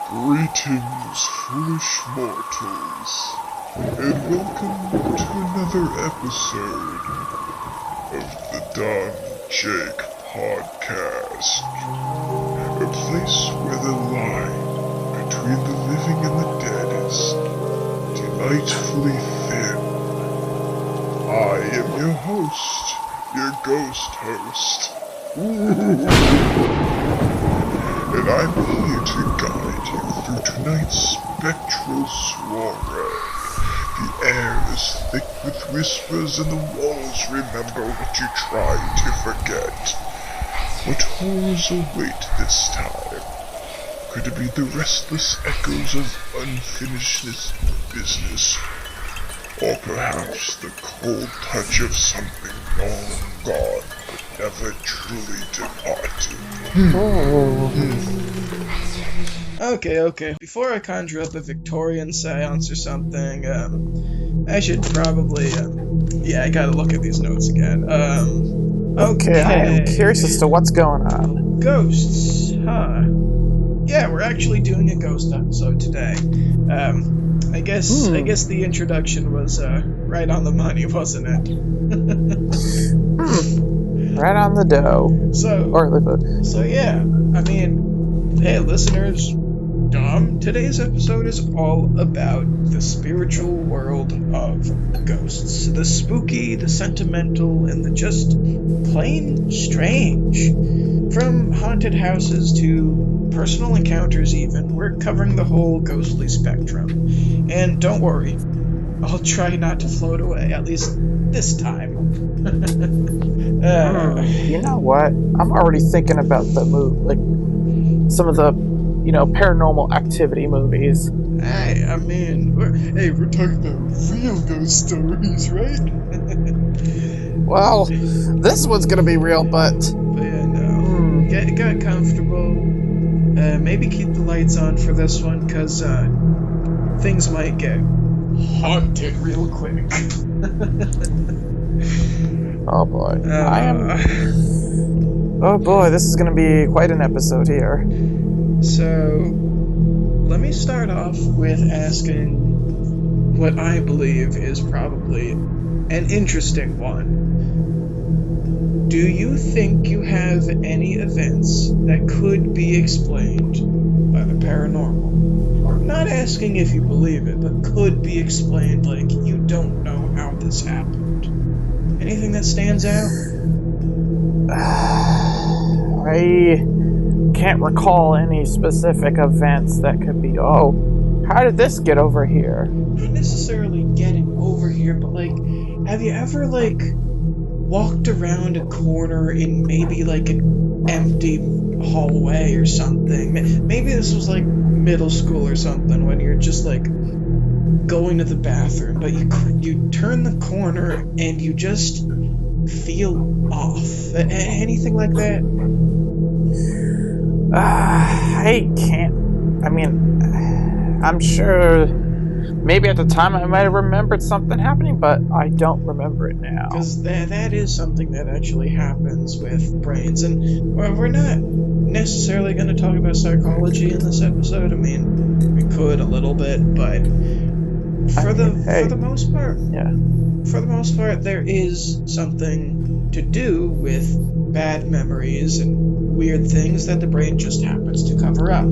Greetings, foolish mortals, and welcome to another episode of the DomJake podcast, a place where the line between the living and the dead is delightfully thin. I am your host, your ghost host, and I'm here to guide you through tonight's spectral soiree. The air is thick with whispers and the walls remember what you tried to forget. What horrors await this time? Could it be the restless echoes of unfinished business? Or perhaps the cold touch of something long gone but never truly departed? Okay. Before I conjure up a Victorian séance or something, I should probably, I gotta look at these notes again. Okay, I am curious as to what's going on. Ghosts, huh? Yeah, we're actually doing a ghost episode today. I guess the introduction was, right on the money, wasn't it? Right on the dough. So yeah, I mean, hey, listeners, today's episode is all about the spiritual world of ghosts. The spooky, the sentimental, and the just plain strange. From haunted houses to personal encounters even, we're covering the whole ghostly spectrum. And don't worry, I'll try not to float away, at least this time. You know what? I'm already thinking about the movie, like some of the, paranormal activity movies. I mean, we're talking about real ghost stories, right? Well, this one's gonna be real, but yeah, no. Get comfortable. Maybe keep the lights on for this one, because things might get haunted real quick. Oh boy. Oh boy, this is gonna be quite an episode here. So, let me start off with asking what I believe is probably an interesting one. Do you think you have any events that could be explained by the paranormal? I'm not asking if you believe it, but could be explained, like you don't know how this happened. Anything that stands out? I can't recall any specific events that could be, how did this get over here? Not necessarily getting over here, but have you ever walked around a corner in maybe an empty hallway or something? Maybe this was middle school or something, when you're just going to the bathroom, but you turn the corner and you just feel off. Anything like that? I can't. I mean, I'm sure maybe at the time I might have remembered something happening, but I don't remember it now. Because that is something that actually happens with brains. And we're not necessarily going to talk about psychology in this episode. I mean, we could a little bit, but for the most part, there is something to do with bad memories and weird things that the brain just happens to cover up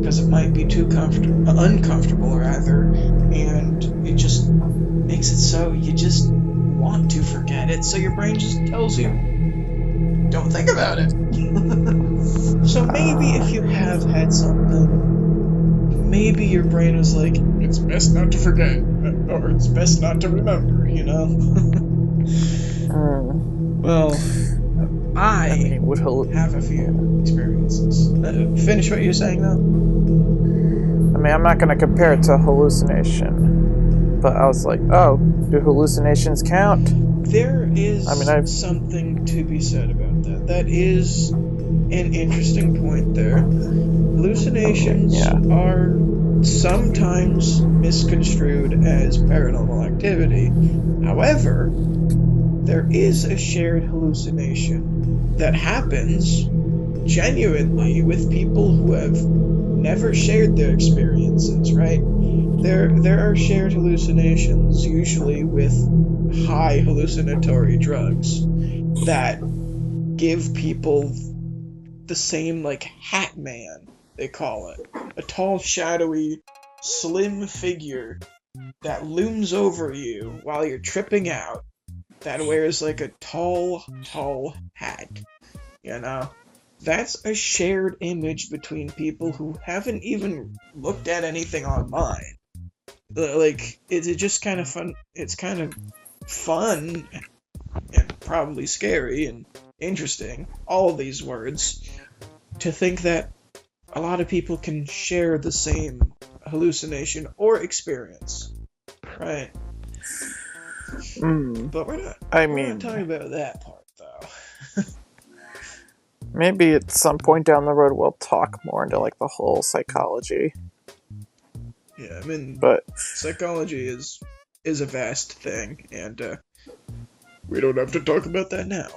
because it might be too uncomfortable rather, and it just makes it so you just want to forget it, so your brain just tells you, don't think about it. So maybe if you have had something, maybe your brain was like, it's best not to forget, or it's best not to remember, Well, I mean, would have a few experiences. Finish what you're saying, though? I mean, I'm not going to compare it to hallucination, but I was like, oh, do hallucinations count? There is I mean, I've something to be said about that. That is an interesting point there. Hallucinations yeah. are sometimes misconstrued as paranormal activity. However, there is a shared hallucination that happens genuinely with people who have never shared their experiences, right? There are shared hallucinations, usually with high hallucinatory drugs, that give people the same, like, hat man, they call it. A tall, shadowy, slim figure that looms over you while you're tripping out, that wears, like, a tall, tall hat, you know? That's a shared image between people who haven't even looked at anything online. Like, it's just kind of fun. It's kind of fun and probably scary and interesting, all these words, to think that a lot of people can share the same hallucination or experience, right? But we're not talking about that part, though. Maybe at some point down the road we'll talk more into like the whole psychology. Yeah, I mean, but psychology is a vast thing, and we don't have to talk about that now.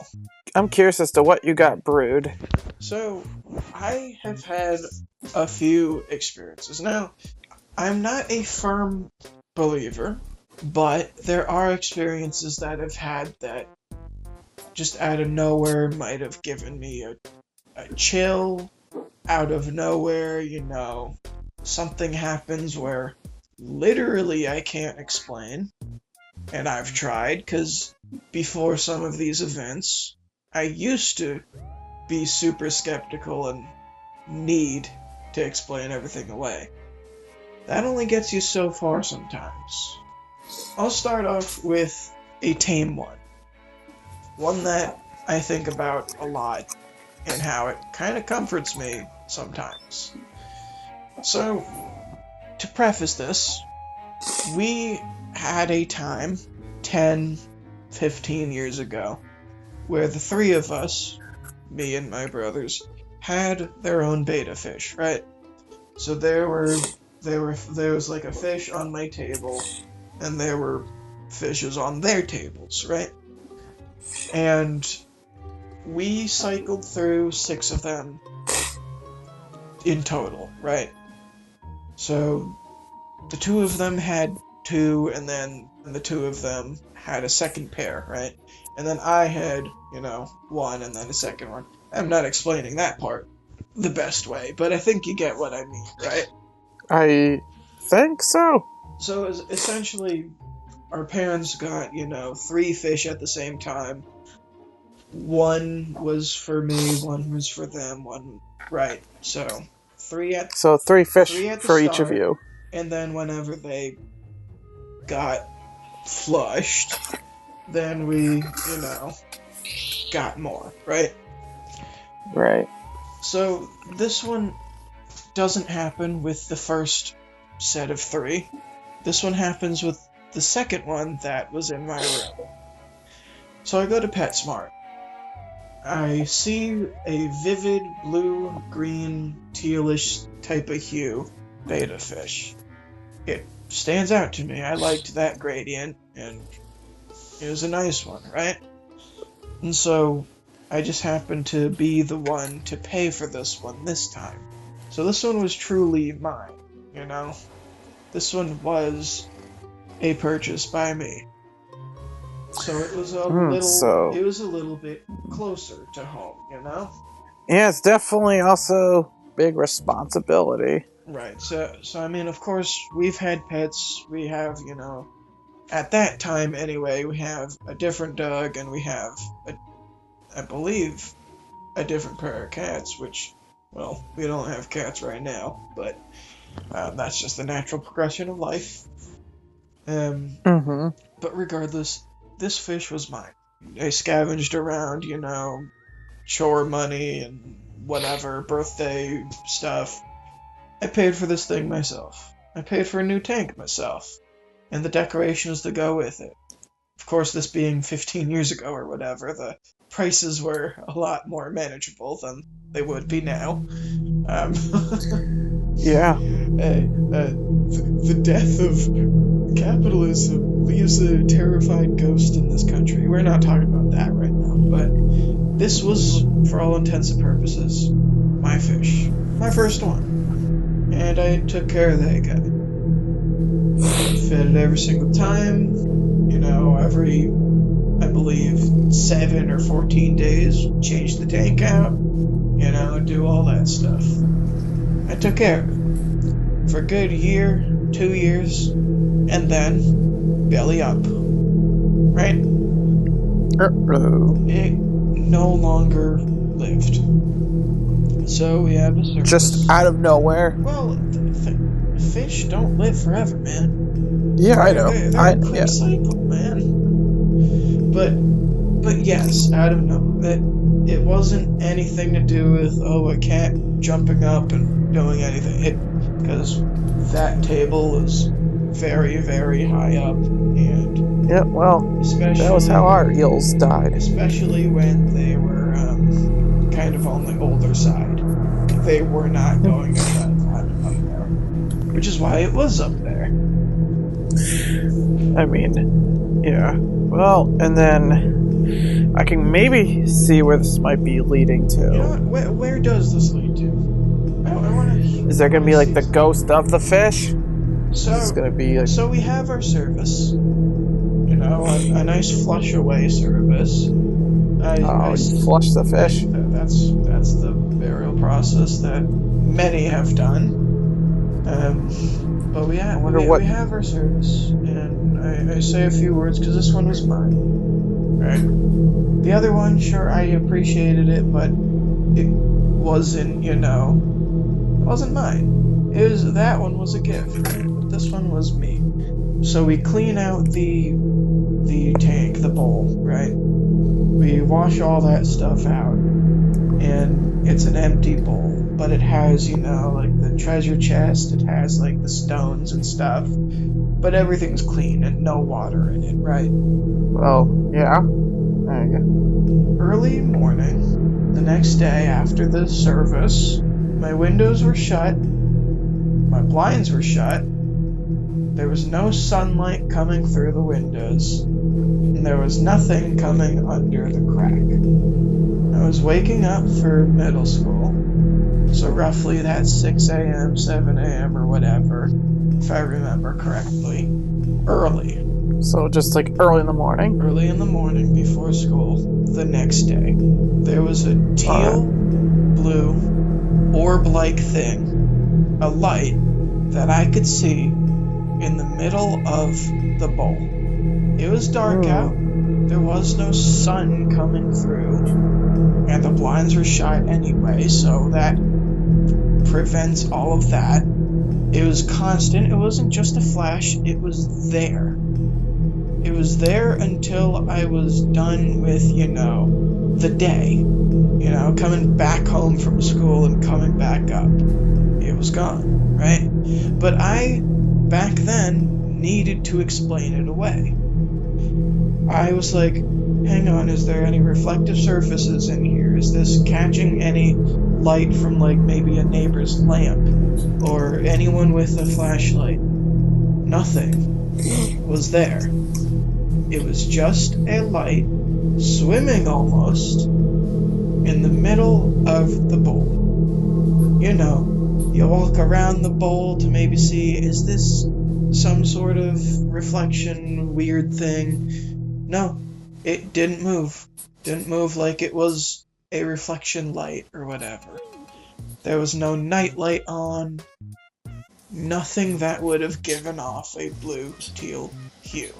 I'm curious as to what you got brewed. So, I have had a few experiences. Now, I'm not a firm believer, but there are experiences that I've had that just out of nowhere might have given me a chill. Out of nowhere, something happens where literally I can't explain. And I've tried, because before some of these events, I used to be super skeptical and need to explain everything away. That only gets you so far sometimes. I'll start off with a tame one. One that I think about a lot, and how it kind of comforts me sometimes. So, to preface this, we had a time 10, 15 years ago where the three of us, me and my brothers, had their own betta fish, right? So there was like a fish on my table, and there were fishes on their tables, right? And we cycled through 6 of them in total, right? So the 2 of them had 2, and then the 2 of them had a second pair, right? And then I had, 1 and then a second one. I'm not explaining that part the best way, but I think you get what I mean, right? I think so. So essentially, our parents got, 3 fish at the same time. 1 was for me, 1 was for them, 1... Right, so 3 fish at the for each of start, you. and then whenever they got flushed, then we, got more, right? Right. So this one doesn't happen with the first set of 3. This one happens with the second one that was in my room. So I go to PetSmart. I see a vivid blue, green, tealish type of hue betta fish. It stands out to me. I liked that gradient, and it was a nice one, right? And so I just happened to be the one to pay for this one this time. So this one was truly mine, This one was a purchase by me. So it was a little bit closer to home, Yeah, it's definitely also big responsibility. Right. So I mean, of course, we've had pets. We have, at that time anyway, we have a different dog, and we have, I believe, a different pair of cats, which, well, we don't have cats right now, but that's just the natural progression of life. But regardless, this fish was mine. I scavenged around, chore money and whatever, birthday stuff. I paid for this thing myself. I paid for a new tank myself. And the decorations to go with it. Of course, this being 15 years ago or whatever, the prices were a lot more manageable than they would be now. Yeah. The death of capitalism leaves a terrified ghost in this country. We're not talking about that right now, but this was, for all intents and purposes, my fish. My first one. And I took care of that guy. Fed it every single time. You know, every, I believe, 7 or 14 days, change the tank out. You know, do all that stuff. I took care of it for a good year, 2 years, and then belly up. Right? Uh-oh. It no longer lived. So we have a service. Just out of nowhere. Well, fish don't live forever, man. Yeah, I know. They're a quick cycle, man. But yes, out of nowhere. It wasn't anything to do with a cat jumping up and doing anything. Because that table was very, very high up, and yeah, well, that was how our eels died. Especially when they were kind of on the older side. They were not going to climb up there, which is why it was up there. I mean, yeah. Well, and then I can maybe see where this might be leading to. You know what? Where does this lead to? I want to. Is there gonna be like the ghost of the fish? So it's gonna be. Like... So we have our service. You know, a nice flush away service. Flush the fish. That's the burial process that many have done. But we have our service, and I say a few words because this one was mine. Right? The other one, sure, I appreciated it, but it wasn't, it wasn't mine. That one was a gift, right? But this one was me. So we clean out the tank, the bowl, right? We wash all that stuff out, and it's an empty bowl, but it has, like the treasure chest, it has like the stones and stuff, but everything's clean and no water in it, right? Well, yeah. There you go. Early morning, the next day after the service, my windows were shut, my blinds were shut, there was no sunlight coming through the windows, and there was nothing coming under the crack. I was waking up for middle school, so roughly that's 6 a.m., 7 a.m. or whatever, if I remember correctly. Early. So just like early in the morning? Early in the morning before school, the next day. There was a teal, blue, orb-like thing, a light that I could see in the middle of the bowl. It was dark out, there was no sun coming through, and the blinds were shut anyway, so that prevents all of that. It was constant, it wasn't just a flash, it was there. It was there until I was done with, the day. Coming back home from school and coming back up. It was gone, right? But I, back then, needed to explain it away. I was like, hang on, is there any reflective surfaces in here? Is this catching any light from, like, maybe a neighbor's lamp? Or anyone with a flashlight? Nothing was there. It was just a light, swimming almost, in the middle of the bowl. You walk around the bowl to maybe see, is this some sort of reflection, weird thing? No, it didn't move. Didn't move like it was a reflection light or whatever. There was no night light on. Nothing that would have given off a blue teal hue.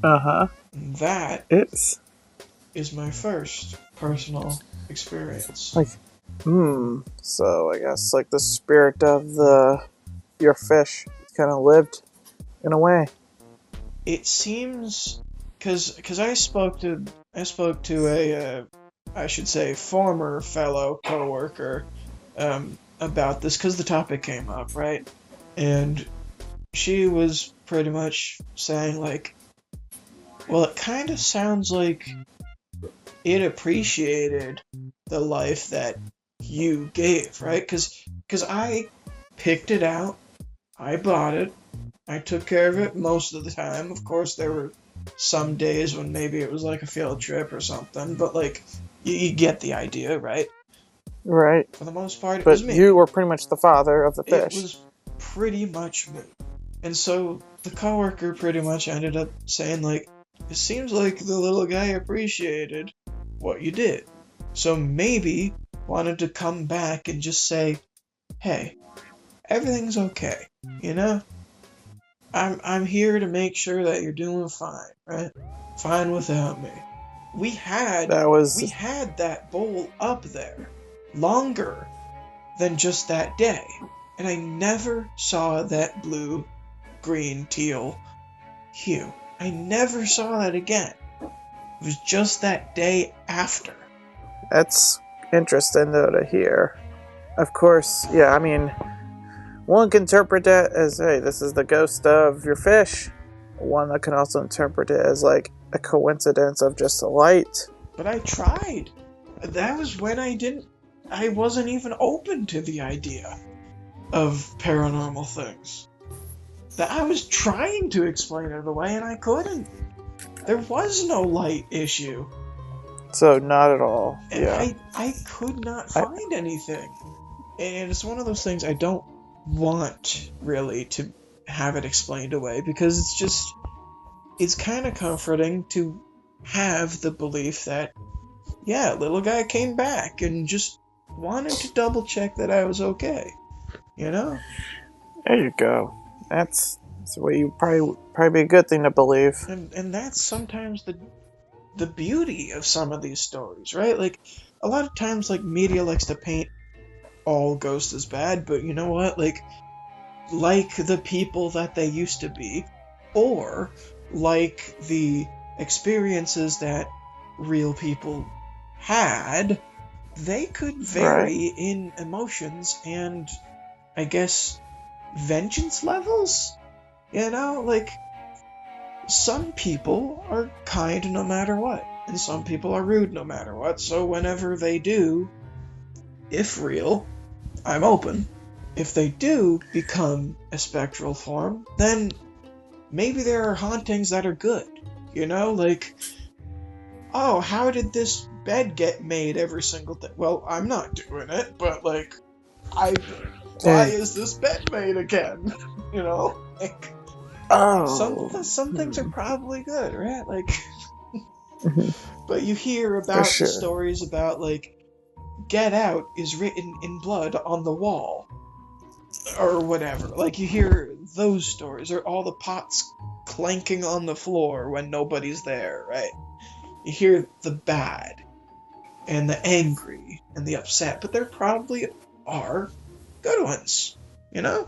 Uh-huh. That is my first personal experience. So I guess like the spirit of your fish kind of lived in a way. It seems because I spoke to a I should say, former fellow coworker about this because the topic came up, right? And she was pretty much saying, like, well, it kind of sounds like it appreciated the life that you gave, right? Because I picked it out, I bought it, I took care of it most of the time. Of course, there were some days when maybe it was like a field trip or something, but like, you get the idea, right? Right. For the most part, it But was me. you were pretty much the father of the It fish. was pretty much me. And so the coworker pretty much ended up saying, like, it seems like the little guy appreciated what you did. So maybe wanted to come back and just say, hey, everything's okay, you know? I'm here to make sure that you're doing fine, right? Fine without me. We had that bowl up there longer than just that day. And I never saw that blue, green, teal hue. I never saw that again. It was just that day after. That's interesting, though, to hear. Of course, yeah, I mean, one can interpret that as, hey, this is the ghost of your fish. One that can also interpret it as, like, a coincidence of just a light. But I tried. That was when I wasn't even open to the idea of paranormal things. That I was trying to explain it away and I couldn't. There was no light issue. So, not at all. And Yeah. I could not find anything. And it's one of those things I don't want, really, to have it explained away, because it's kind of comforting to have the belief that, yeah, little guy came back and just wanted to double check that I was okay. You know? There you go. That's what you probably be a good thing to believe. And that's sometimes the beauty of some of these stories, right? Like, a lot of times, like, media likes to paint all ghosts as bad, but you know what? Like the people that they used to be, or like the experiences that real people had, they could vary in emotions and, I guess, vengeance levels? You know, like, some people are kind no matter what, and some people are rude no matter what, so whenever they do, if real, I'm open. If they do become a spectral form, then maybe there are hauntings that are good. You know, like, oh, how did this bed get made every single day? Well, I'm not doing it, but, like, why is this bed made again? You know? Like, some things are probably good, right? Like, but you hear about the stories about, like, Get Out is written in blood on the wall, or whatever. Like, you hear those stories, or all the pots clanking on the floor when nobody's there, right? You hear the bad, and the angry, and the upset, but there probably are good ones, you know?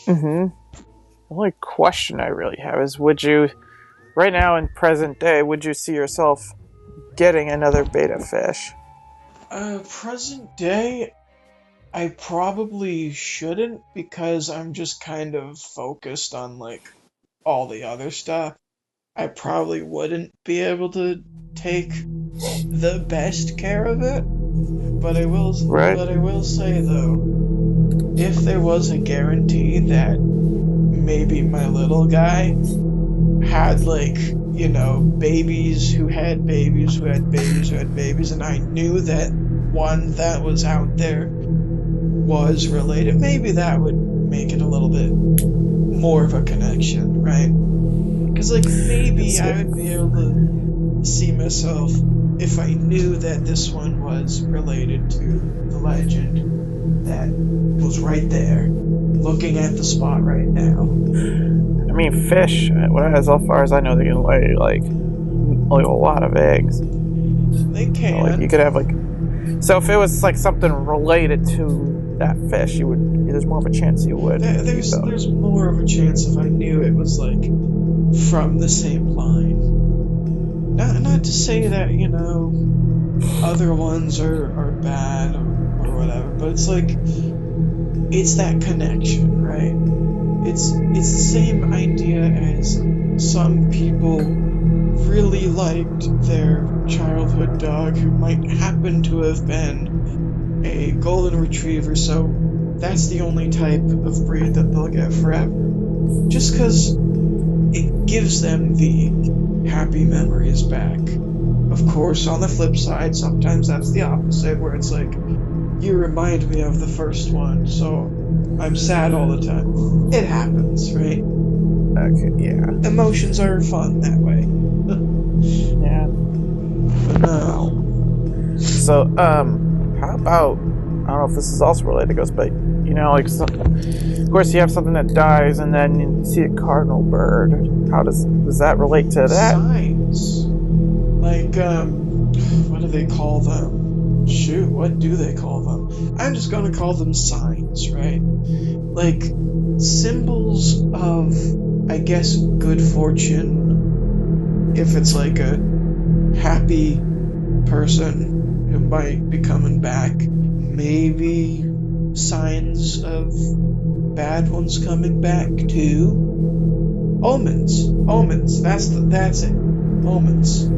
The only question I really have is, would you, right now in present day, would you see yourself getting another beta fish? Present day, I probably shouldn't, because I'm just kind of focused on, like, all the other stuff. I probably wouldn't be able to take the best care of it, but I will say, though, if there was a guarantee that maybe my little guy had, like, you know, babies who had babies who had babies who had babies, and I knew that one that was out there was related, maybe that would make it a little bit more of a connection, right? Because, like, maybe I would be able to see myself if I knew that this one was related to the legend that was right there, looking at the spot right now. I mean, fish, as far as I know, they can lay, like a lot of eggs. They can. So, like, you could have, like... So if it was, like, something related to that fish, there's more of a chance you would. There's more of a chance if I knew it was, like, from the same line. Not to say that, you know, other ones are bad or whatever. But it's like, it's that connection, right? It's the same idea as some people really liked their childhood dog who might happen to have been a golden retriever, so that's the only type of breed that they'll get forever. Just because it gives them the happy memories back. Of course, on the flip side, sometimes that's the opposite, where it's like, you remind me of the first one, so I'm sad all the time. It happens, right? Okay, yeah. Emotions are fun that way. Yeah. But no. So, how about, I don't know if this is also related to ghosts, but, you know, like, of course you have something that dies and then you see a cardinal bird. How does that relate to that? Signs. Like, what do they call them? Shoot, what do they call them? I'm just gonna call them signs, right? Like, symbols of, I guess, good fortune. If it's like a happy person who might be coming back, maybe signs of bad ones coming back too. Omens. That's it. Omens.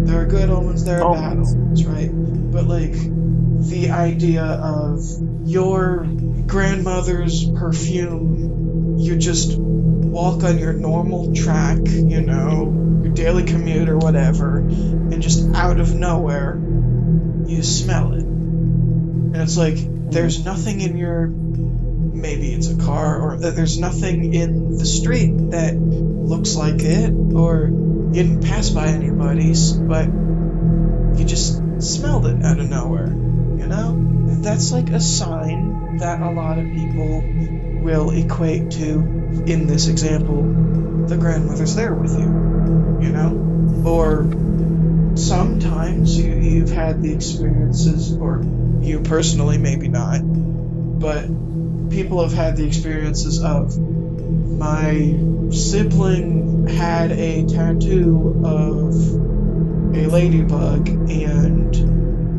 There are good omens, there are bad omens, right? But like the idea of your grandmother's perfume, you just walk on your normal track, you know, your daily commute or whatever, and just out of nowhere, you smell it. And it's like, there's nothing in your, maybe it's a car, or there's nothing in the street that looks like it, or you didn't pass by anybody's, but you just smelled it out of nowhere, you know? That's like a sign that a lot of people will equate to, in this example, the grandmother's there with you, you know? Or sometimes you've had the experiences, or you personally maybe not, but people have had the experiences of, my sibling had a tattoo of a ladybug, and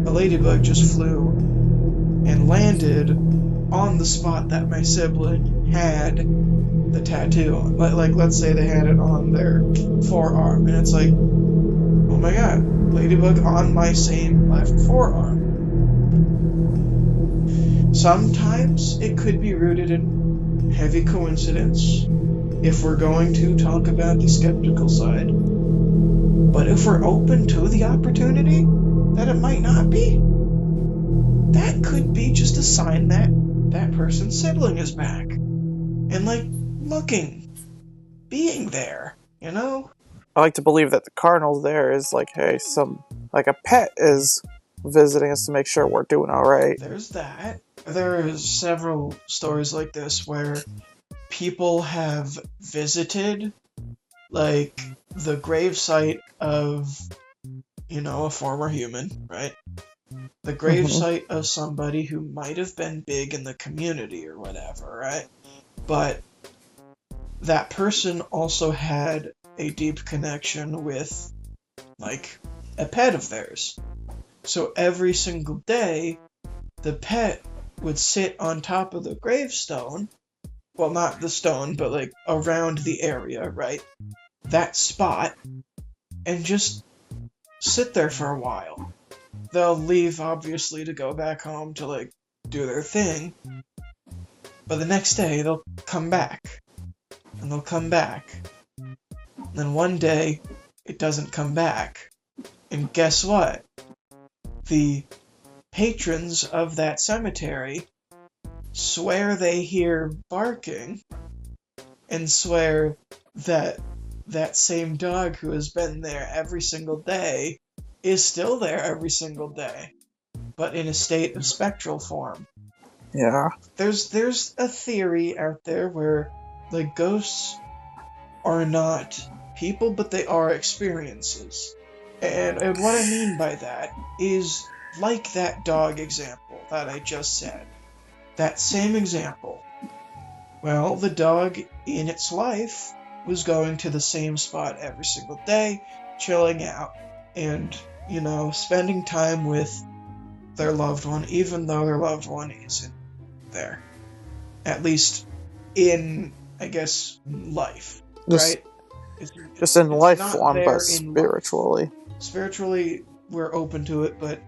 a ladybug just flew and landed on the spot that my sibling had the tattoo on. Like, let's say they had it on their forearm, and it's like, oh my god, ladybug on my same left forearm. Sometimes it could be rooted in heavy coincidence, if we're going to talk about the skeptical side. But if we're open to the opportunity that it might not be, that could be just a sign that that person's sibling is back. And like, looking, being there, you know? I like to believe that the cardinal there is like, hey, like a pet is visiting us to make sure we're doing all right. There's that. There are several stories like this where people have visited, like, the gravesite of, you know, a former human, right? The gravesite of somebody who might have been big in the community or whatever, right? But that person also had a deep connection with, like, a pet of theirs. So every single day, the pet would sit on top of the gravestone. Well, not the stone, but like around the area, right? That spot, and just sit there for a while. They'll leave, obviously, to go back home to like do their thing. But the next day, they'll come back. And they'll come back. And then one day, it doesn't come back. And guess what? The patrons of that cemetery swear they hear barking, and swear that that same dog who has been there every single day is still there every single day, but in a state of spectral form. Yeah. There's a theory out there where the ghosts are not people, but they are experiences. And what I mean by that is, like that dog example that I just said. That same example. Well, the dog in its life was going to the same spot every single day, chilling out. And spending time with their loved one, even though their loved one isn't there. At least in, I guess, life, Just, right? just in It's life not form, there but in life. spiritually. Spiritually, we're open to it, but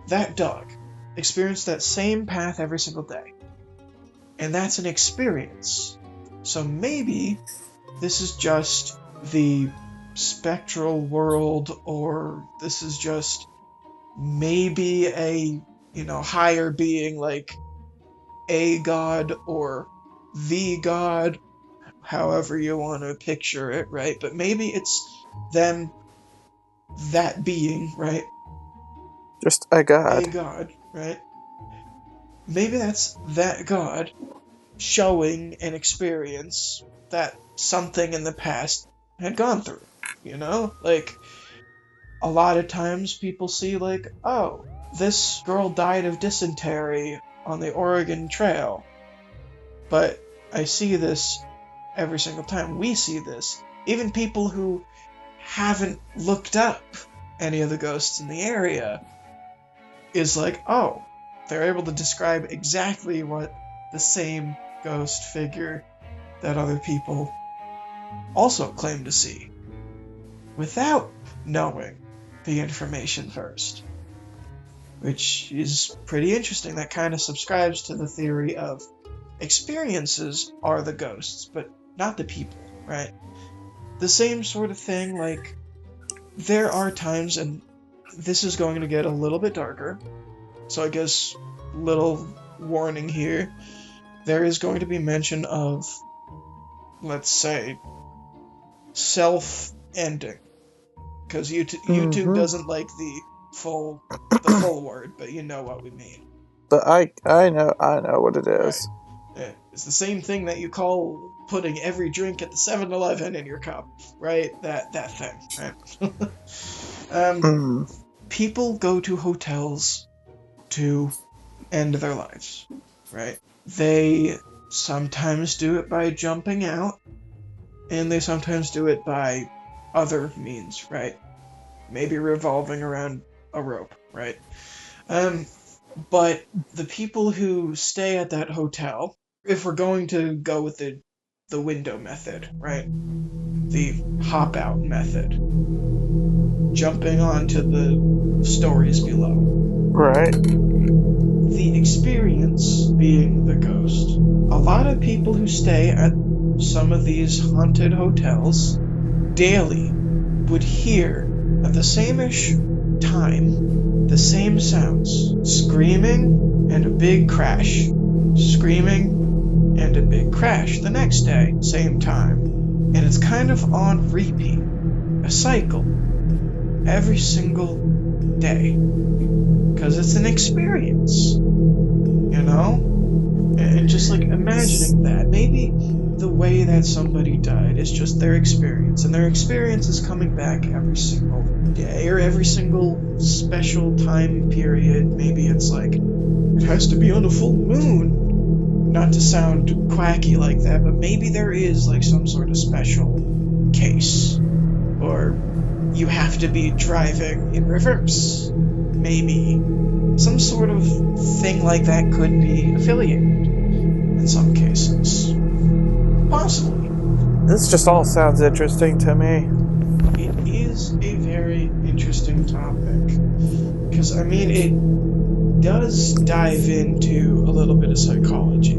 that dog experienced that same path every single day. And that's an experience. So maybe this is just the spectral world, or this is just maybe a, higher being like a god or the god, however you want to picture it, right? But maybe it's them, that being, right? Just a A god. god, right? Maybe that's that god showing an experience that something in the past had gone through, Like, a lot of times people see, like, oh, this girl died of dysentery on the Oregon Trail. But I see this every single time. We see this. Even people who haven't looked up any of the ghosts in the area is like, oh, they're able to describe exactly what the same ghost figure that other people also claim to see without knowing the information first. Which is pretty interesting. That kind of subscribes to the theory of experiences are the ghosts, but not the people, right? The same sort of thing, like, there are times, and this is going to get a little bit darker, so I guess, little warning here, there is going to be mention of, let's say, self-ending. Because YouTube doesn't like the full word, but you know what we mean. But I know what it is. Right. It's the same thing that you call putting every drink at the 7-Eleven in your cup, right? That thing, right? People go to hotels to end their lives, right? They sometimes do it by jumping out, and they sometimes do it by other means, right? Maybe revolving around a rope, right? But the people who stay at that hotel, if we're going to go with the window method, right? The hop out method. Jumping onto the stories below. Right. The experience being the ghost. A lot of people who stay at some of these haunted hotels daily would hear at the same-ish time the same sounds. Screaming and a big crash. Screaming and a big crash the next day, same time. And it's kind of on repeat. A cycle. Every single day. Because it's an experience. And just like imagining that. Maybe the way that somebody died is just their experience. And their experience is coming back every single day or every single special time period. Maybe it's like, it has to be on a full moon. Not to sound quacky like that, but maybe there is like some sort of special case. Or you have to be driving in reverse. Maybe. Some sort of thing like that could be affiliated in some cases. Possibly. This just all sounds interesting to me. It is a very interesting topic. Because, it does dive into a little bit of psychology.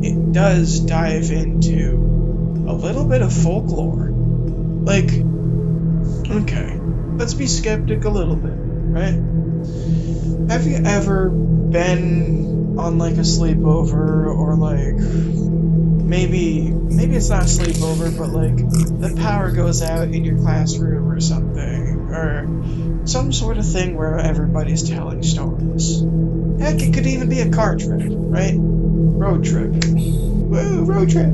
It does dive into a little bit of folklore. Like, okay, let's be skeptic a little bit, right? Have you ever been on like a sleepover, or like maybe it's not a sleepover, but like the power goes out in your classroom or something, or some sort of thing where everybody's telling stories. Heck, it could even be a car trip, right? Road trip. Woo, road trip.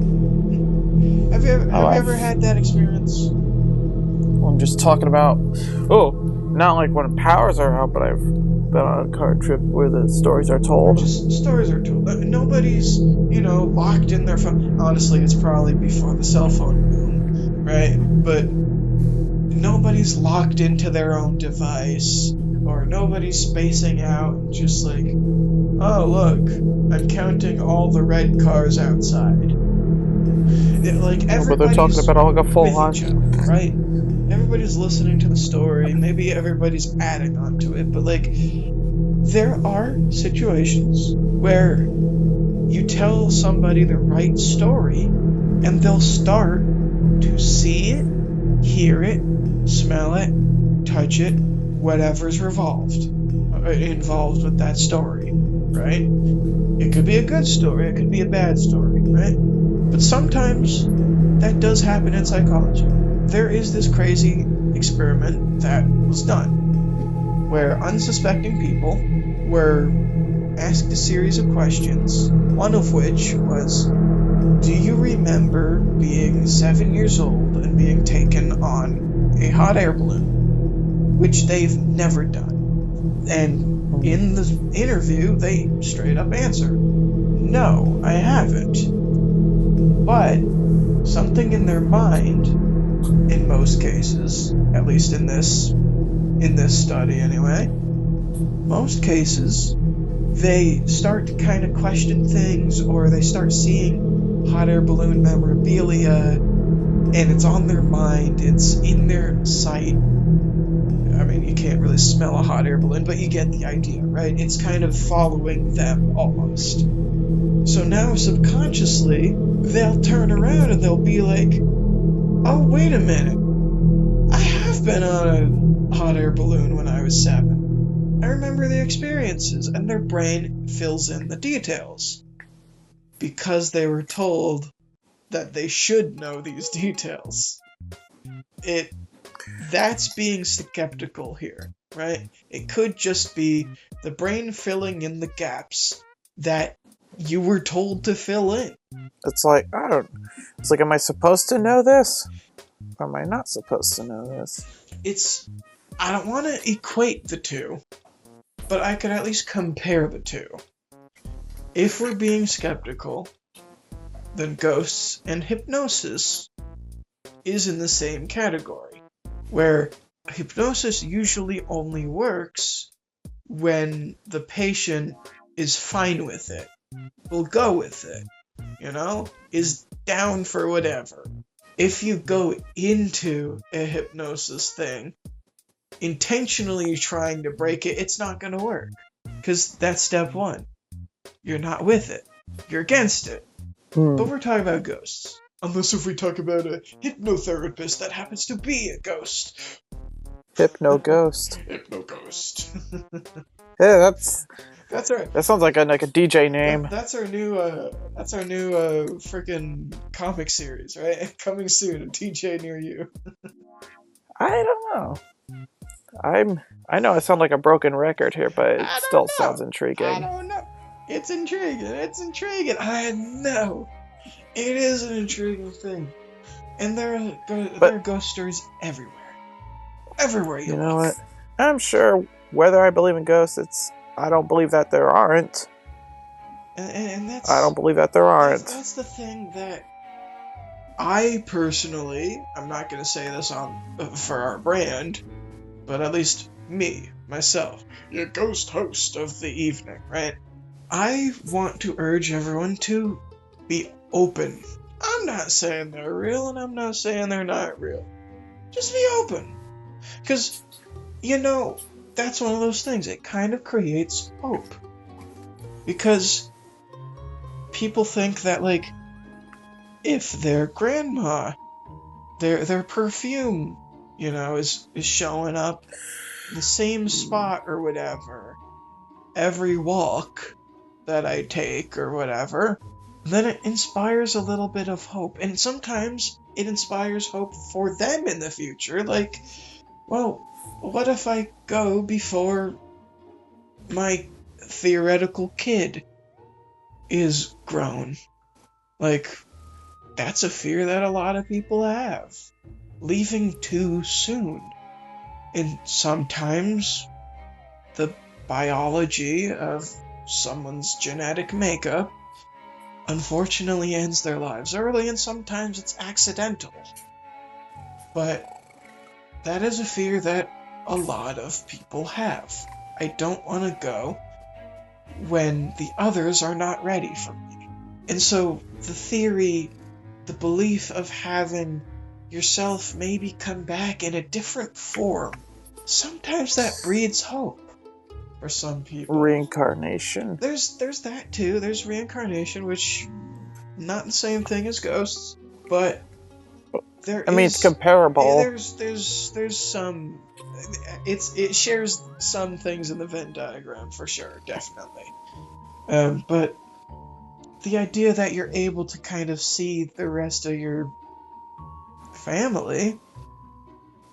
Have you ever had that experience? I'm just talking about, not like when powers are out, but I've been on a car trip where the stories are told. Just stories are told. Nobody's, locked in their phone. Honestly, it's probably before the cell phone boom, right? But nobody's locked into their own device, or nobody's spacing out and just like, oh look, I'm counting all the red cars outside. Like But they're everybody's talking about like a with full-on. each other, right? Everybody's listening to the story, maybe everybody's adding onto it, but like there are situations where you tell somebody the right story and they'll start to see it, hear it, smell it, touch it, whatever's involved with that story, right? It could be a good story, it could be a bad story, right? But sometimes that does happen in psychology. There is this crazy experiment that was done where unsuspecting people were asked a series of questions, one of which was, do you remember being 7 years old and being taken on a hot air balloon? Which they've never done. And in the interview, they straight up answer, no, I haven't. But something in their mind, in most cases, at least in this study anyway, most cases, they start to kind of question things, or they start seeing hot air balloon memorabilia, and it's on their mind, it's in their sight. I mean, you can't really smell a hot air balloon, but you get the idea, right? It's kind of following them almost. So now subconsciously, they'll turn around and they'll be like, oh, wait a minute. I have been on a hot air balloon when I was 7. I remember the experiences, and their brain fills in the details. Because they were told that they should know these details. That's being skeptical here, right? It could just be the brain filling in the gaps that you were told to fill in. It's like, am I supposed to know this? Or am I not supposed to know this? I don't want to equate the two, but I could at least compare the two. If we're being skeptical, then ghosts and hypnosis is in the same category, where hypnosis usually only works when the patient is fine with it, will go with it, is down for whatever. If you go into a hypnosis thing intentionally trying to break it, it's not going to work, because that's step one. You're not with it. You're against it. But we're talking about ghosts. Unless if we talk about a hypnotherapist that happens to be a ghost. Hypno-ghost. Hypno-ghost. Yeah, that's our... That sounds like a DJ name. That's our new freaking comic series, right? Coming soon, a DJ near you. I don't know. I know I sound like a broken record here, but it still sounds intriguing. I don't know. It's intriguing. I know. It is an intriguing thing. And there are ghost stories everywhere. Everywhere you know what? I'm sure whether I believe in ghosts, I don't believe that there aren't. And that's... I don't believe that there aren't. That's the thing that I personally, I'm not going to say this for our brand, but at least me, myself, your ghost host of the evening, right? I want to urge everyone to be open. I'm not saying they're real, and I'm not saying they're not real. Just be open. Because, that's one of those things. It kind of creates hope. Because people think that, like, if their grandma, their perfume, is showing up in the same spot or whatever, every walk that I take or whatever, then it inspires a little bit of hope. And sometimes it inspires hope for them in the future. Like, well, what if I go before my theoretical kid is grown? Like, that's a fear that a lot of people have. Leaving too soon. And sometimes the biology of someone's genetic makeup unfortunately ends their lives early, and sometimes it's accidental. But that is a fear that a lot of people have. I don't want to go when the others are not ready for me. And so the theory, the belief of having yourself maybe come back in a different form, sometimes that breeds hope for some people. Reincarnation. There's that too. There's reincarnation, which not the same thing as ghosts, but it's comparable. There's some. It shares some things in the Venn diagram for sure, definitely. But the idea that you're able to kind of see the rest of your family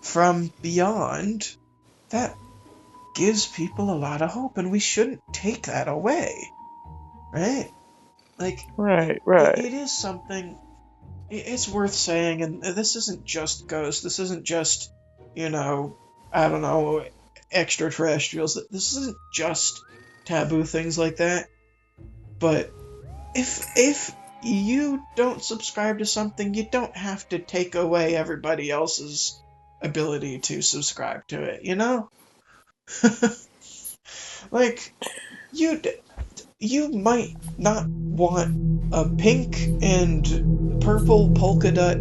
from beyond, that gives people a lot of hope, and we shouldn't take that away, right? Like, right. It is something. It's worth saying, and this isn't just ghosts. This isn't just, I don't know, extraterrestrials. This isn't just taboo things like that. But if you don't subscribe to something, you don't have to take away everybody else's ability to subscribe to it, you know? Like, you might not want a pink and purple polka dot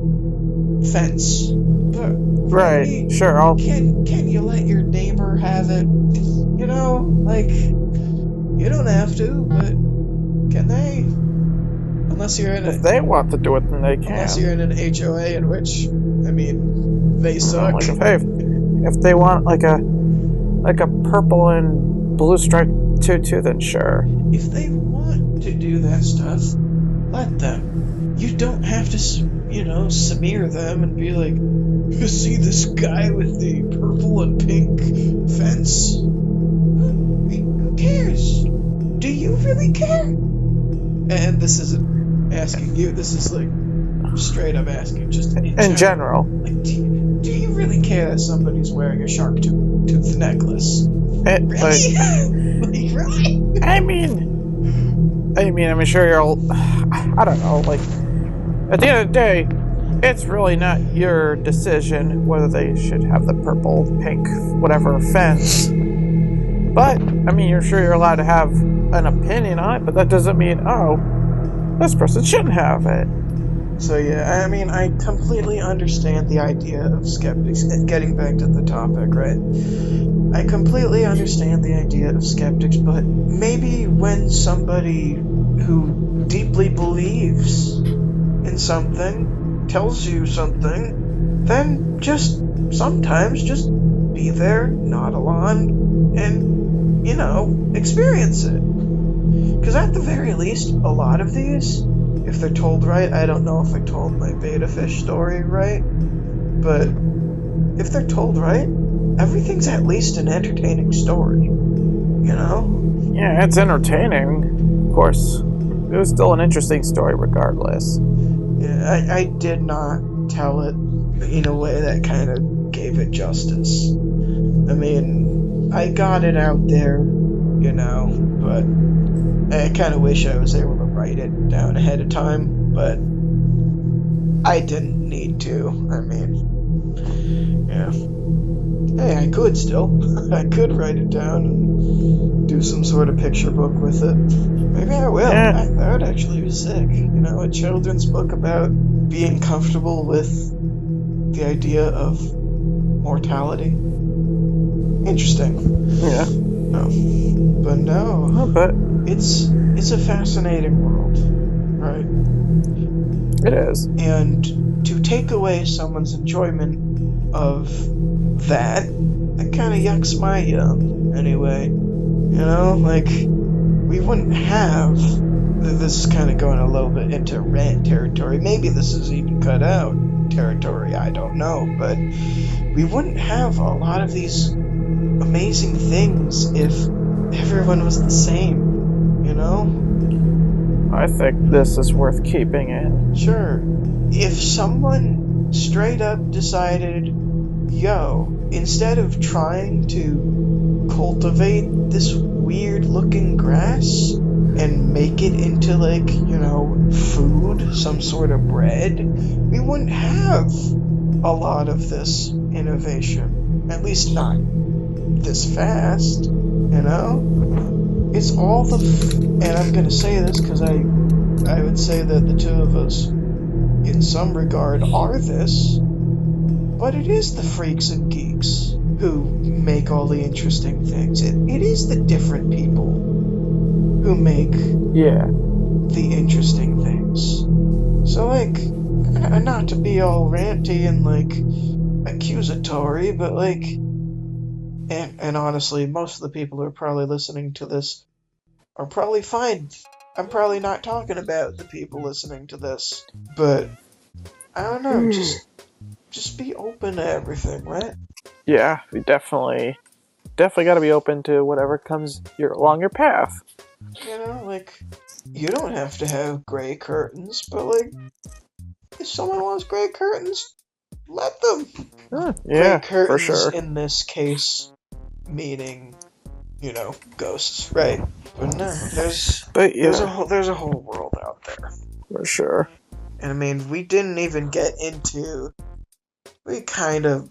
fence, but right, sure. Can you let your neighbor have it? Like, you don't have to, but can they? Unless you're in if they want to do it, then they can. Unless you're in an HOA, in which, they suck. Like if they want like a purple and blue striped tutu, then sure. If they want to do that stuff, let them. You don't have to, smear them and be like, you see this guy with the purple and pink fence? Who cares? Do you really care? And this isn't asking you, this is like straight up asking just in general. Like, do you really care that somebody's wearing a shark tooth necklace? Really? Like, really? I'm sure I don't know, like, at the end of the day, it's really not your decision whether they should have the purple, pink, whatever fence. But, you're sure you're allowed to have an opinion on it, but that doesn't mean, this person shouldn't have it. So yeah, I completely understand the idea of skeptics, getting back to the topic, right? I completely understand the idea of skeptics, but maybe when somebody who deeply believes in something tells you something, then sometimes just be there, nod along, and, experience it. Because at the very least, a lot of these, if they're told right, I don't know if I told my beta fish story right, but if they're told right, everything's at least an entertaining story, Yeah, it's entertaining, of course. It was still an interesting story regardless. Yeah, I did not tell it in a way that kind of gave it justice. I got it out there, but I kind of wish I was able to write it down ahead of time, but I didn't need to. Yeah. Hey, I could still. I could write it down and do some sort of picture book with it. Maybe I will. Yeah. That would actually be sick. A children's book about being comfortable with the idea of mortality. Interesting. Yeah. But no. But it's a fascinating world, right? It is. And to take away someone's enjoyment of that kind of yucks my yum, anyway. We wouldn't have... This is kind of going a little bit into rant territory. Maybe this is even cut out territory, I don't know. But we wouldn't have a lot of these amazing things if everyone was the same, I think this is worth keeping in. Sure. If someone straight up decided, instead of trying to cultivate this weird looking grass and make it into food, some sort of bread, we wouldn't have a lot of this innovation. At least not this fast, you know? It's all and I'm gonna say this because I would say that the two of us, in some regard, are this, but it is the freaks and geeks who make all the interesting things. It is the different people who make Yeah. the interesting things. So, like, not to be all ranty and, like, accusatory, but, like, and honestly, most of the people who are probably listening to this are probably fine. I'm probably not talking about the people listening to this, but I don't know, just be open to everything, right? Yeah, we definitely got to be open to whatever comes along your path. You know, like, you don't have to have gray curtains, but, like, if someone wants gray curtains, let them. Gray Yeah, for curtains sure. in this case meaning, ghosts, right? But no, But yeah, there's a whole world out there. for sure. And I mean, we didn't even get into, we kind of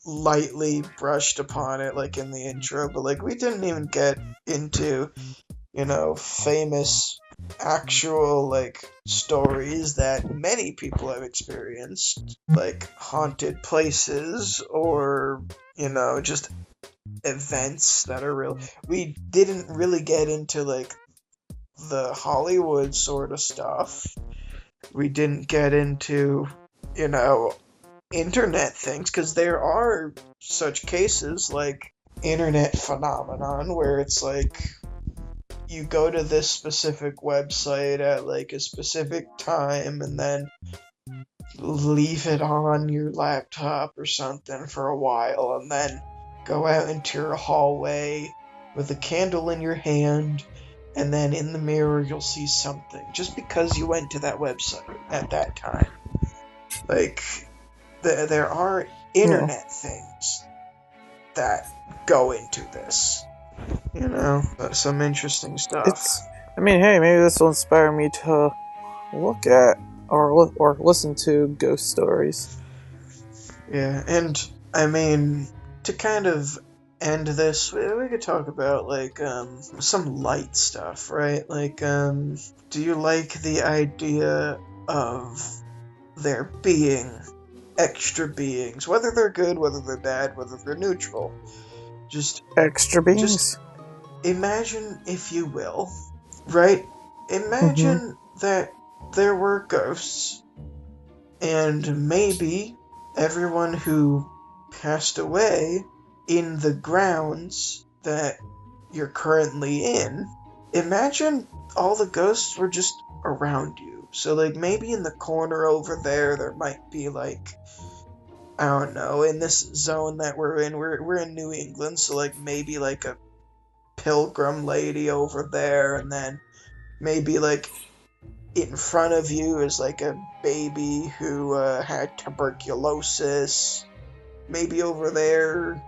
lightly brushed upon it, like in the intro, but like we didn't even get into, famous actual like stories that many people have experienced, like haunted places or, just events that are real. We didn't really get into like the Hollywood sort of stuff. We didn't get into, internet things, because there are such cases like internet phenomenon where it's like you go to this specific website at like a specific time and then leave it on your laptop or something for a while and then go out into your hallway with a candle in your hand, and then in the mirror you'll see something just because you went to that website at that time. Like, there are internet things that go into this. Some interesting stuff. I mean, hey, maybe this will inspire me to look at or listen to ghost stories. Yeah, and I mean, to kind of end this, we could talk about like some light stuff, right? Like, do you like the idea of there being extra beings, whether they're good, whether they're bad, whether they're neutral? Just Extra beings? imagine, if you will, right? Imagine that there were ghosts, and maybe everyone who passed away in the grounds that you're currently in, imagine all the ghosts were just around you. So, like, maybe in the corner over there might be, like, I don't know, in this zone that we're in, we're in New England, so, like, maybe, like, a pilgrim lady over there, and then maybe, like, in front of you is like a baby who had tuberculosis. Maybe over there,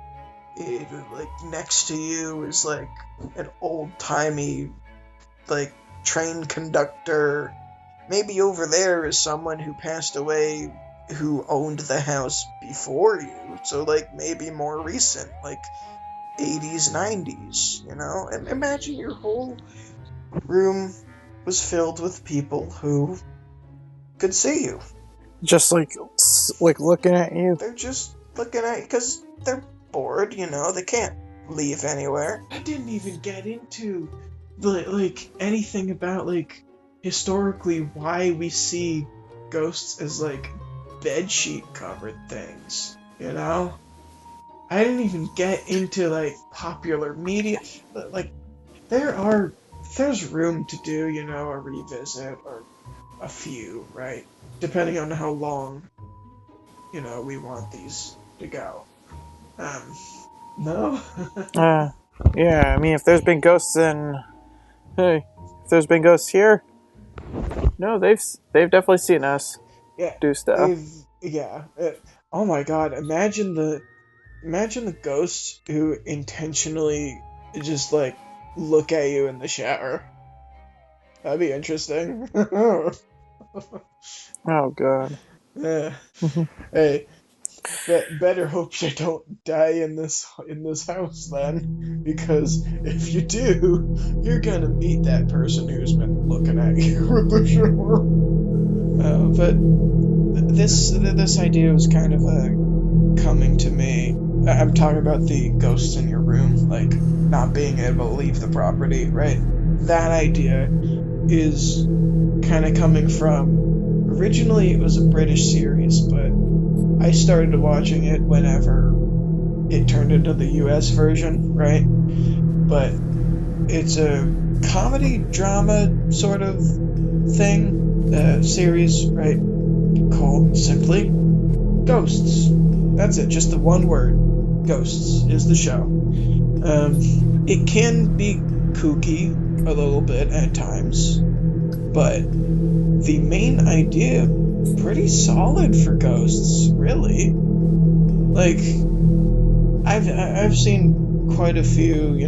like next to you, is like an old-timey, like, train conductor. Maybe over there is someone who passed away who owned the house before you. So, like, maybe more recent, like 80s, 90s, And imagine your whole room was filled with people who could see you. Just like looking at you. They're just looking at you because they're bored, they can't leave anywhere. I didn't even get into like anything about like historically why we see ghosts as like bedsheet covered things, I didn't even get into like popular media. Like, there's room to do, a revisit or a few, right? Depending on how long, we want these to go. No? Yeah, I mean, if there's been ghosts if there's been ghosts here, no, they've definitely seen us do stuff. Oh my god, imagine the ghosts who intentionally just, like, look at you in the shower. That'd be interesting. Oh god. Yeah. Hey, Better hope you don't die in this house then, because if you do, you're gonna meet that person who's been looking at you with the shower. But this idea was kind of coming to me. I'm talking about the ghosts in your room, like not being able to leave the property, right? That idea is kind of coming from. Originally, it was a British series, but I started watching it whenever it turned into the US version, right? But it's a comedy drama sort of thing, series, right? Called simply Ghosts. That's it, just the one word. Ghosts is the show. It can be kooky a little bit at times, but the main idea, pretty solid for ghosts, really. Like, I've seen quite a few,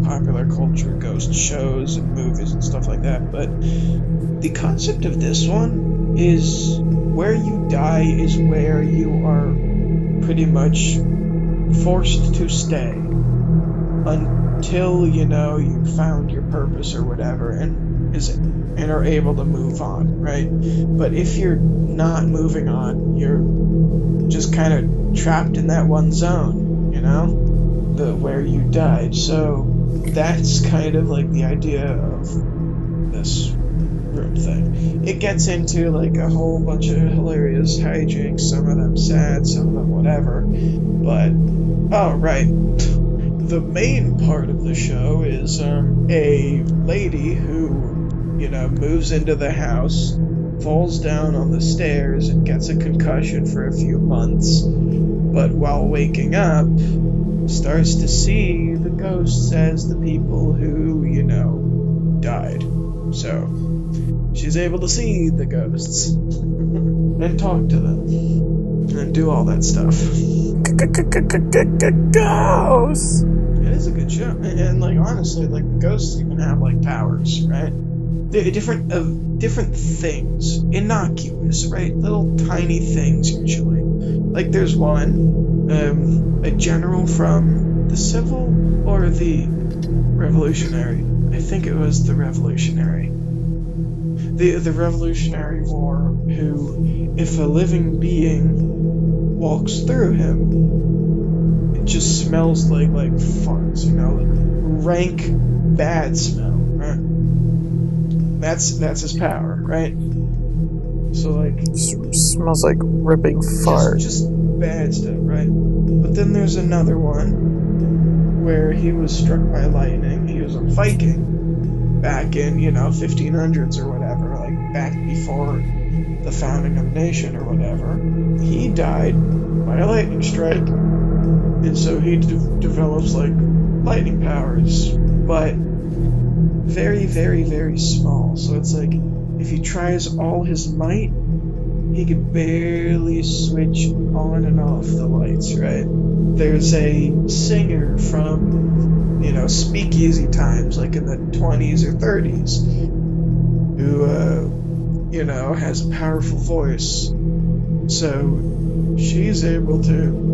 popular culture ghost shows and movies and stuff like that, but the concept of this one is where you die is where you are pretty much forced to stay until, you found your purpose or whatever and are able to move on, right? But if you're not moving on, you're just kind of trapped in that one zone, where you died. So that's kind of like the idea of this room thing. It gets into like a whole bunch of hilarious hijinks, some of them sad, some of them whatever. But right. The main part of the show is a lady who, moves into the house, falls down on the stairs, and gets a concussion for a few months. But while waking up, starts to see the ghosts as the people who, died. So, she's able to see the ghosts and talk to them and do all that stuff. Ghosts! It is a good show, and like honestly, like ghosts even have like powers, right? They're different things, innocuous, right? Little tiny things usually. Like there's one, a general from the Civil or the Revolutionary. I think it was the Revolutionary. The Revolutionary War, who, if a living being walks through him, it just smells like farts, like rank bad smell, right? That's his power, right? So like smells like ripping fart. Just bad stuff, right? But then there's another one where he was struck by lightning. He was a Viking back in 1500s or whatever, like back before the founding of the nation or whatever. He died by a lightning strike, and so he develops like lightning powers, but very, very, very small. So it's like if he tries all his might, he could barely switch on and off the lights, right? There's a singer from speakeasy times, like in the 20s or 30s, who has a powerful voice. So she's able to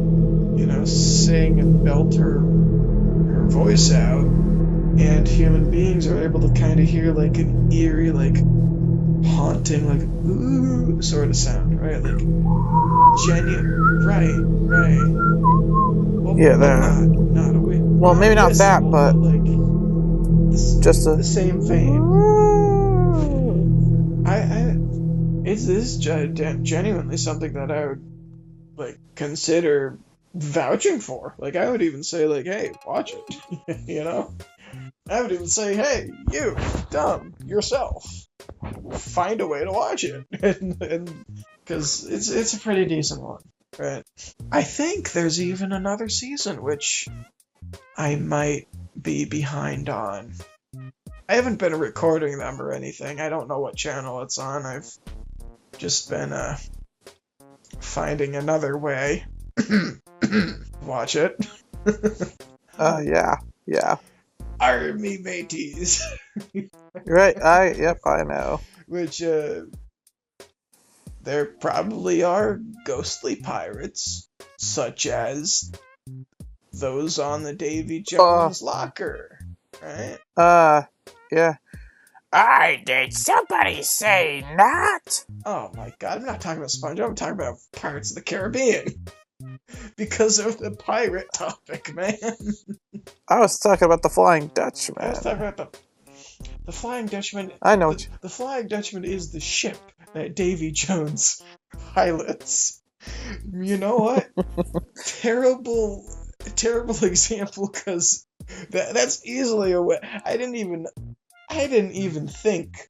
sing and belt her voice out, and human beings are able to kind of hear like an eerie, like haunting, like ooh sort of sound, right? Like genuine, right. Well, Yeah, that. Not a way. Well, maybe not that, but like just the same vein. This is genuinely something that I would like consider vouching for. Like I would even say like, hey, watch it. I would even say, hey, you, dumb, yourself, find a way to watch it, and because it's a pretty decent one, right? I think there's even another season which I might be behind on. I haven't been recording them or anything. I don't know what channel it's on. I've just been finding another way to watch it. Yeah. Army mateys. Right. I know. Which there probably are ghostly pirates, such as those on the Davy Jones locker, right? Yeah. Did somebody say not? Oh my god, I'm not talking about SpongeBob, I'm talking about Pirates of the Caribbean. Because of the pirate topic, man. I was talking about the Flying I was Dutchman. talking about the Flying Dutchman. I know. The Flying Dutchman is the ship that Davy Jones pilots. You know what? terrible example, because that's easily a way. I didn't even think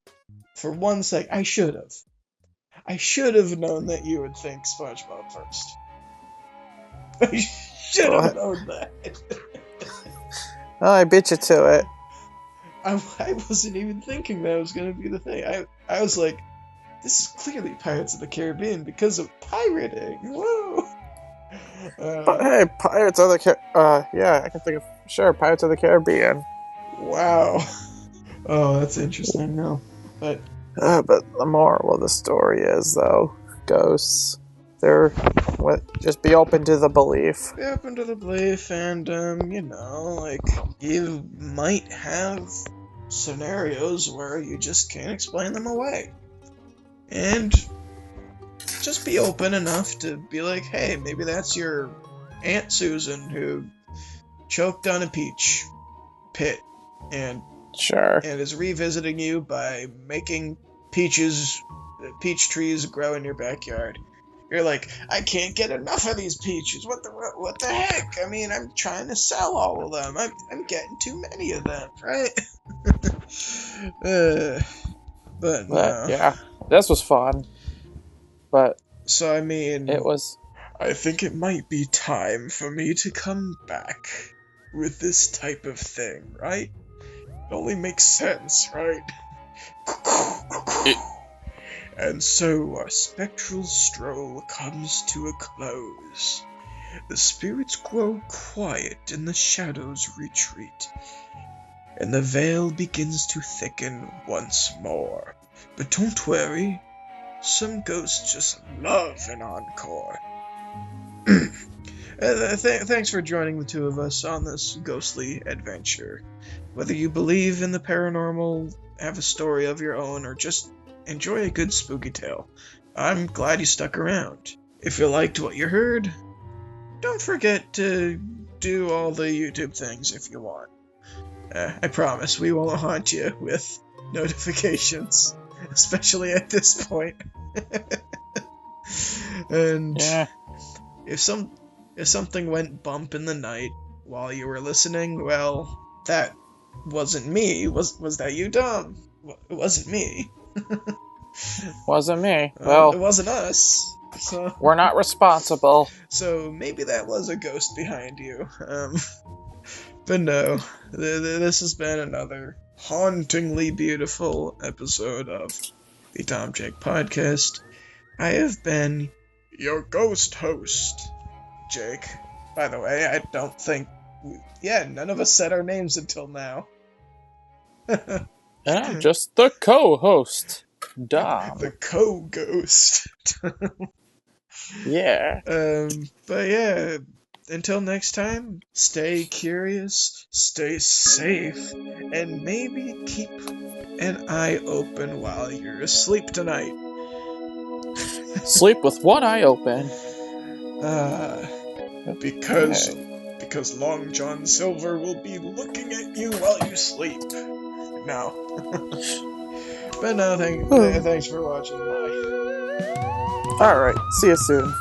for 1 sec. I should have known that you would think SpongeBob first. I should have known that. Well, I beat you to it. I wasn't even thinking that was going to be the thing. I was like, this is clearly Pirates of the Caribbean because of pirating. Whoa! But hey, Pirates of the yeah, I can think of Pirates of the Caribbean. Wow. Oh, that's interesting. No, but the moral of the story is though, ghosts. Just be open to the belief. Be open to the belief, and you might have scenarios where you just can't explain them away, and just be open enough to be like, hey, maybe that's your Aunt Susan who choked on a peach pit and is revisiting you by making peach trees grow in your backyard. You're like, I can't get enough of these peaches. What the heck? I mean, I'm trying to sell all of them. I'm getting too many of them, right? But no. Yeah, this was fun. But so I mean, it was. I think it might be time for me to come back with this type of thing, right? It only makes sense, right? And so our spectral stroll comes to a close. The spirits grow quiet and the shadows retreat, and the veil begins to thicken once more. But don't worry, some ghosts just love an encore. Thanks for joining the two of us on this ghostly adventure. Whether you believe in the paranormal, have a story of your own, or just enjoy a good spooky tale, I'm glad you stuck around. If you liked what you heard, don't forget to do all the YouTube things if you want. I promise we won't haunt you with notifications, especially at this point. And yeah. If something went bump in the night while you were listening, well, that wasn't me. Was that you, Dom? It wasn't me. Wasn't me. Well, it wasn't us. So we're not responsible. So maybe that was a ghost behind you. But no, this has been another hauntingly beautiful episode of the DomJake podcast. I have been your ghost host, Jake. By the way, I don't think... none of us said our names until now. And I'm just the co-host, Dom. The co-ghost. Yeah. But yeah, until next time, stay curious, stay safe, and maybe keep an eye open while you're asleep tonight. Sleep with one eye open. Because Long John Silver will be looking at you while you sleep. No. But no, thanks for watching. Bye. Alright, see you soon.